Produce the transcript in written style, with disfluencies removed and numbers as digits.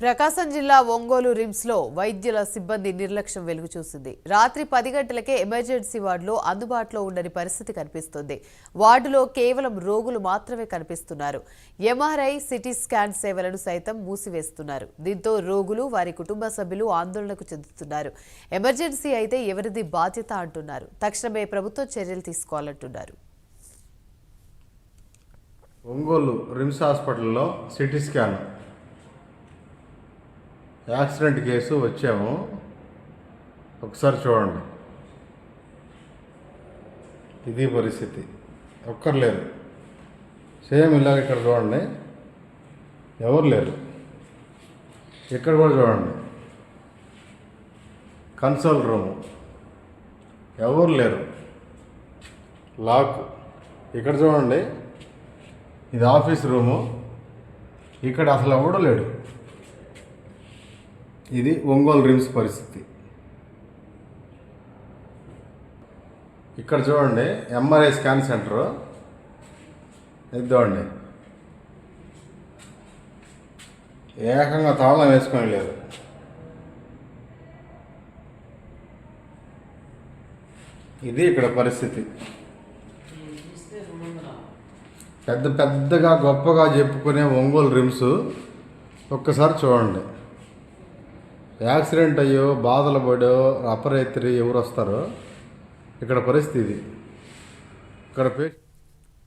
ప్రకాశం జిల్లా ఒంగోలు రిమ్స్లో వైద్యుల సిబ్బంది నిర్లక్ష్యం వెలుగు చూసింది. రాత్రి 10 గంటలకే ఎమర్జెన్సీ వార్డులో అందుబాటులో ఉండని పరిస్థితి కనిపిస్తుంది. వార్డులో కేవలం రోగులు మాత్రమే కనిపిస్తున్నారు. ఎంఆర్ఐ, సిటీ స్కాన్ సేవలను సైతం మూసివేస్తున్నారు. దీంతో రోగులు, వారి కుటుంబ సభ్యులు ఆందోళనకు చెందుతున్నారు. ఎమర్జెన్సీ అయితే ఎవరిది బాధ్యత అంటున్నారు. తక్షణమే ప్రభుత్వం చర్యలు తీసుకోవాలంటున్నారు. ఒంగోలు రిమ్స్ హాస్పిటల్లో సిటీ స్కాన్ యాక్సిడెంట్ కేసు వచ్చాము. ఒకసారి చూడండి, ఇది పరిస్థితి. ఒక్కరు లేరు. సేమ్ ఇలాగ ఇక్కడ చూడండి, ఎవరు లేరు. ఇక్కడ కూడా చూడండి, కన్సోల్ రూము, ఎవరు లేరు, లాక్. ఇక్కడ చూడండి, ఇది ఆఫీస్ రూము, ఇక్కడ అసలు ఎవడూ లేడు. ఇది ఒంగోలు రిమ్స్ పరిస్థితి. ఇక్కడ చూడండి, ఎంఆర్ఐ స్కాన్ సెంటరు, ఇది చూడండి, ఏకంగా తాళం వేసుకొని లేదు. ఇది ఇక్కడ పరిస్థితి. పెద్దగా గొప్పగా చెప్పుకునే ఒంగోలు రిమ్స్ ఒక్కసారి చూడండి. యాక్సిడెంట్ అయ్యో, బాధలు పడో, అపరైతులు ఎవరు వస్తారో ఇక్కడ పరిస్థితి. ఇక్కడ